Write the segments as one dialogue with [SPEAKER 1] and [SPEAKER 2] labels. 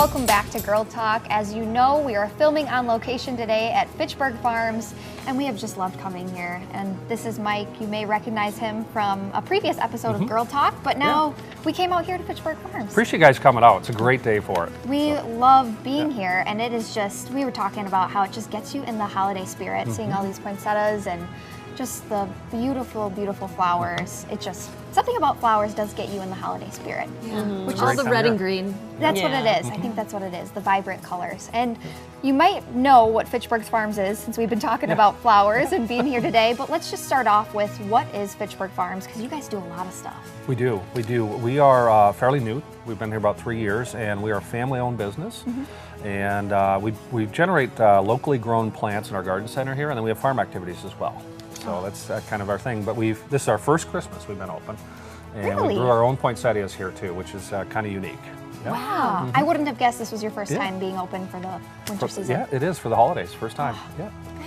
[SPEAKER 1] Welcome back to Girl Talk. As you know, we are filming on location today at Fitchburg Farms, and we have just loved coming here. And this is Mike. You may recognize him from a previous episode of Girl Talk, but now we came out here to Fitchburg Farms.
[SPEAKER 2] Appreciate you guys coming out. It's a great day for it.
[SPEAKER 1] We love being here, and it is just, we were talking about how it just gets you in the holiday spirit, seeing all these poinsettias and just the beautiful, beautiful flowers. It just, something about flowers does get you in the holiday spirit.
[SPEAKER 3] Which all the red and green.
[SPEAKER 1] That's what it is. I think that's what it is, the vibrant colors. And you might know what Fitchburg Farms is since we've been talking about flowers and being here today, but let's just start off with what is Fitchburg Farms, because you guys do a lot of stuff.
[SPEAKER 2] We do. We are fairly new. We've been here about 3 years, and we are a family-owned business. And we generate locally grown plants in our garden center here, and then we have farm activities as well. So that's kind of our thing. But this is our first Christmas we've been open. And we grew our own poinsettias here too, which is kind of unique. Yeah.
[SPEAKER 1] Wow. I wouldn't have guessed this was your first time being open for the winter season.
[SPEAKER 2] Yeah, it is for the holidays, first time.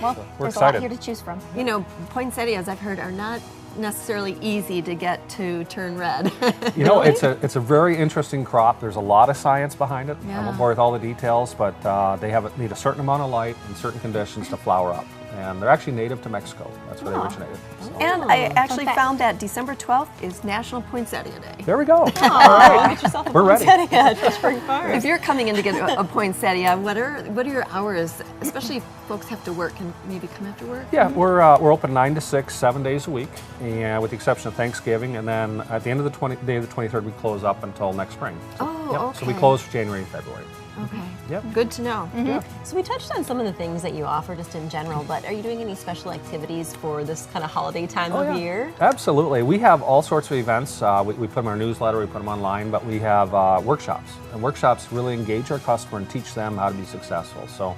[SPEAKER 1] Well,
[SPEAKER 2] so
[SPEAKER 1] there's
[SPEAKER 2] excited.
[SPEAKER 1] a lot here to choose from.
[SPEAKER 3] You know, poinsettias I've heard are not necessarily easy to get to turn red.
[SPEAKER 2] You know, it's a very interesting crop. There's a lot of science behind it. I won't bore with all the details, but they need a certain amount of light and certain conditions to flower up. And they're actually native to Mexico. That's where they originated. So.
[SPEAKER 3] And I actually found that December 12th is National Poinsettia Day.
[SPEAKER 2] There we go.
[SPEAKER 4] All right. Get yourself a poinsettia at Fitchburg Farms.
[SPEAKER 3] If you're coming in to get a poinsettia, what are your hours, especially if folks have to work and maybe come after work?
[SPEAKER 2] Yeah, we're open 9 to 6, 7 days a week, and with the exception of Thanksgiving. And then at the end of the day of the 23rd, we close up until next spring. So,
[SPEAKER 3] okay.
[SPEAKER 2] So we close for January and February.
[SPEAKER 3] Okay.
[SPEAKER 2] Yep.
[SPEAKER 3] Good to know.
[SPEAKER 2] Yeah.
[SPEAKER 4] So we touched on some of the things that you offer just in general, but are you doing any special activities for this kind of holiday time of year?
[SPEAKER 2] Absolutely. We have all sorts of events. We put them in our newsletter, we put them online, but we have workshops. And workshops really engage our customer and teach them how to be successful. So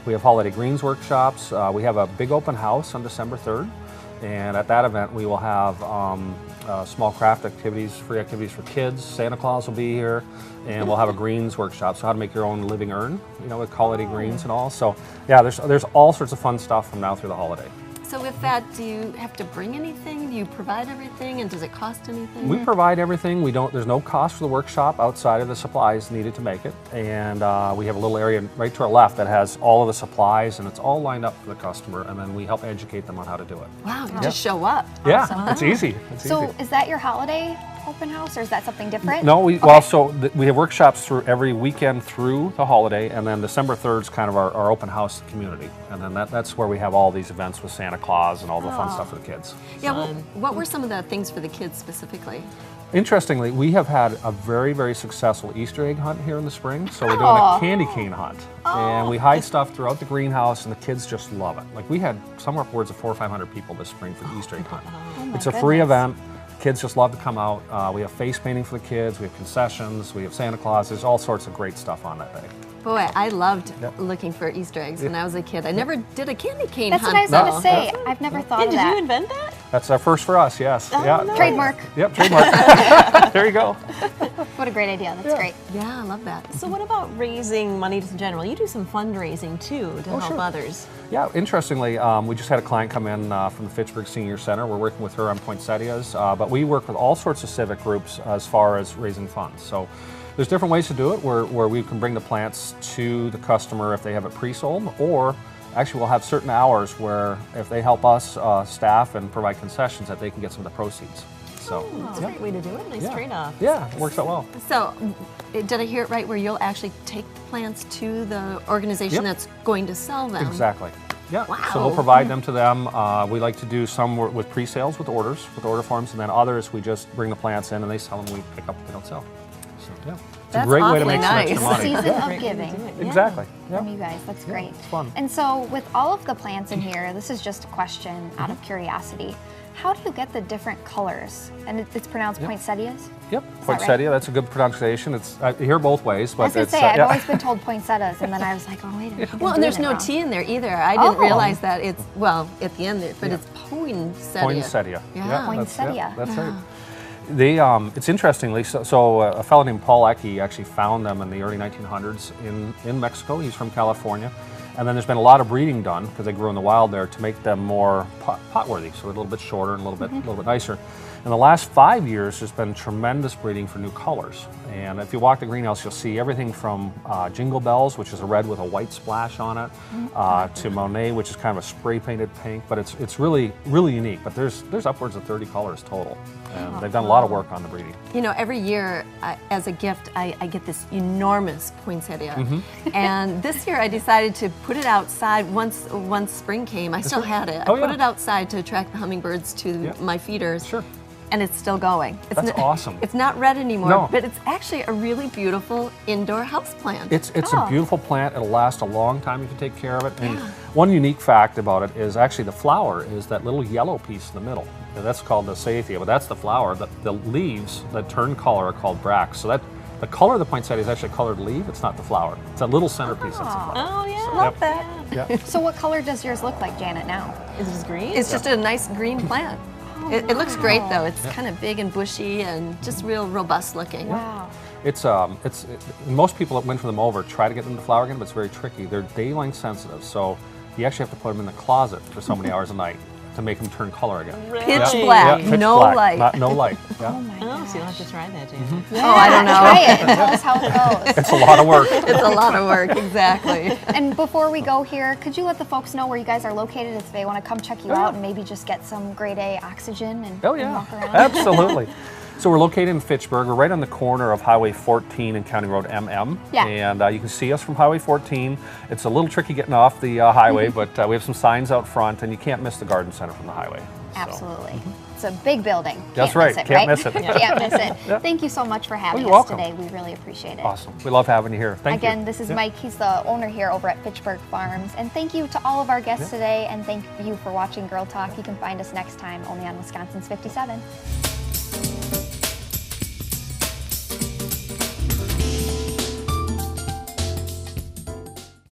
[SPEAKER 2] we have holiday greens workshops. We have a big open house on December 3rd. And at that event, we will have small craft activities, free activities for kids. Santa Claus will be here, and we'll have a greens workshop. So how to make your own living urn, you know, with holiday greens and all. So yeah, there's all sorts of fun stuff from now through the holiday.
[SPEAKER 3] So with that, do you have to bring anything? Do you provide everything, and does it cost anything?
[SPEAKER 2] We provide everything. There's no cost for the workshop outside of the supplies needed to make it. And we have a little area right to our left that has all of the supplies, and it's all lined up for the customer, and then we help educate them on how to do it.
[SPEAKER 3] Wow, you just show up.
[SPEAKER 2] Yeah, it's easy.
[SPEAKER 1] So is that your holiday open house, or is that something different?
[SPEAKER 2] No, we have workshops through every weekend through the holiday, and then December 3rd is kind of our open house community, and then that's where we have all these events with Santa Claus and all the fun stuff for the kids.
[SPEAKER 3] Yeah, well, what were some of the things for the kids specifically?
[SPEAKER 2] Interestingly, we have had a very, very successful Easter egg hunt here in the spring. So we're doing a candy cane hunt. And we hide stuff throughout the greenhouse, and the kids just love it. Like, we had somewhere upwards of 400 or 500 people this spring for the Easter egg hunt. It's a free event. Kids just love to come out. We have face painting for the kids. We have concessions. We have Santa Claus. There's all sorts of great stuff on that day.
[SPEAKER 3] Boy, I loved looking for Easter eggs when I was a kid. I never did a candy cane hunt.
[SPEAKER 1] That's what I was going to say. I've never thought of that.
[SPEAKER 4] Did you invent that?
[SPEAKER 2] That's our first for us, yes.
[SPEAKER 4] No.
[SPEAKER 1] Trademark.
[SPEAKER 2] Yep, trademark. There you go.
[SPEAKER 1] What a great idea. That's great.
[SPEAKER 3] Yeah, I love that.
[SPEAKER 4] So what about raising money just in general? You do some fundraising too to help others.
[SPEAKER 2] Yeah, interestingly, we just had a client come in from the Fitchburg Senior Center. We're working with her on poinsettias, but we work with all sorts of civic groups as far as raising funds. So there's different ways to do it where we can bring the plants to the customer if they have it pre-sold, or actually we'll have certain hours where if they help us staff and provide concessions that they can get some of the proceeds. So
[SPEAKER 4] That's a great way to do it. Nice trade-off.
[SPEAKER 2] Yeah, it works out well.
[SPEAKER 3] So, did I hear it right where you'll actually take plants to the organization that's going to sell them?
[SPEAKER 2] Exactly. Yeah.
[SPEAKER 3] Wow.
[SPEAKER 2] So we'll provide them to them. We like to do some with pre-sales with orders, with order forms, and then others we just bring the plants in and they sell them. We pick up what they don't sell. So yeah, it's a great way to make some extra money.
[SPEAKER 1] Season of giving.
[SPEAKER 2] Exactly.
[SPEAKER 1] From you guys. That's great.
[SPEAKER 2] It's fun.
[SPEAKER 1] And so with all of the plants in here, this is just a question out of curiosity. How do you get the different colors? And it's pronounced poinsettias?
[SPEAKER 2] Yep,
[SPEAKER 1] right?
[SPEAKER 2] poinsettia. That's a good pronunciation. It's I hear both ways, but
[SPEAKER 1] I was going to say, I've always been told poinsettias, and then I was like, oh, wait a minute.
[SPEAKER 3] Well, and there's no T in there either. I didn't realize that it's, well, at the end there, but it's poinsettia.
[SPEAKER 2] Poinsettia.
[SPEAKER 3] Yeah.
[SPEAKER 1] Poinsettia.
[SPEAKER 2] That's right. They, it's interestingly, so a fellow named Paul Ecke actually found them in the early 1900s in Mexico. He's from California. And then there's been a lot of breeding done, because they grew in the wild there, to make them more pot worthy, so a little bit shorter and a little bit nicer. In the last 5 years, there's been tremendous breeding for new colors. And if you walk the greenhouse, you'll see everything from Jingle Bells, which is a red with a white splash on it, to Monet, which is kind of a spray painted pink. But it's really, really unique. But there's upwards of 30 colors total. And they've done a lot of work on the breeding.
[SPEAKER 3] You know, every year as a gift, I get this enormous poinsettia. And this year I decided to put it outside once spring came. I still had it. I put it outside to attract the hummingbirds to my feeders.
[SPEAKER 2] Sure.
[SPEAKER 3] And it's still going.
[SPEAKER 2] That's awesome.
[SPEAKER 3] It's not red anymore,
[SPEAKER 2] No.
[SPEAKER 3] but it's actually a really beautiful indoor house plant.
[SPEAKER 2] It's a beautiful plant. It'll last a long time if you take care of it. And one unique fact about it is actually the flower is that little yellow piece in the middle. And that's called the Saithia, but that's the flower. The leaves that turn color are called bracts. So that the color of the poinsettia is actually a colored leaf. It's not the flower. It's that little centerpiece that's the flower.
[SPEAKER 4] Oh, yeah.
[SPEAKER 2] So,
[SPEAKER 3] Love that.
[SPEAKER 2] Yeah.
[SPEAKER 1] So what color does yours look like, Janet, now?
[SPEAKER 4] Is this green?
[SPEAKER 3] It's just a nice green plant. It looks great though. It's kind of big and bushy and just real robust looking.
[SPEAKER 1] Wow.
[SPEAKER 2] Most people that win for them over try to get them to flower again, but it's very tricky. They're daylight sensitive, so you actually have to put them in the closet for so many hours a night to make them turn color again.
[SPEAKER 3] Pitch black,
[SPEAKER 2] Pitch
[SPEAKER 3] no
[SPEAKER 2] black,
[SPEAKER 3] light.
[SPEAKER 2] No light. Yeah.
[SPEAKER 1] Oh my
[SPEAKER 4] Oh, so you'll have to try that, Janet.
[SPEAKER 1] Yeah,
[SPEAKER 3] Oh, I don't know.
[SPEAKER 1] Try it. Tell us how it goes.
[SPEAKER 2] It's a lot of work.
[SPEAKER 3] It's a lot of work, exactly.
[SPEAKER 1] And before we go here, could you let the folks know where you guys are located if they want to come check you out and maybe just get some grade A oxygen and, and walk around?
[SPEAKER 2] Absolutely. So we're located in Fitchburg. We're right on the corner of Highway 14 and County Road MM.
[SPEAKER 1] Yeah.
[SPEAKER 2] And you can see us from Highway 14. It's a little tricky getting off the highway, but we have some signs out front, and you can't miss the garden center from the highway. So.
[SPEAKER 1] Absolutely. It's a big building.
[SPEAKER 2] That's
[SPEAKER 1] Can't
[SPEAKER 2] right.
[SPEAKER 1] Miss it,
[SPEAKER 2] Can't
[SPEAKER 1] right?
[SPEAKER 2] miss it.
[SPEAKER 1] Can't miss it. Thank you so much for having
[SPEAKER 2] you're
[SPEAKER 1] us
[SPEAKER 2] welcome.
[SPEAKER 1] today. We really appreciate it.
[SPEAKER 2] Awesome. We love having you here. Thank you.
[SPEAKER 1] Again, this is Mike. He's the owner here over at Fitchburg Farms. And thank you to all of our guests today. And thank you for watching Girl Talk. You can find us next time only on Wisconsin's 57.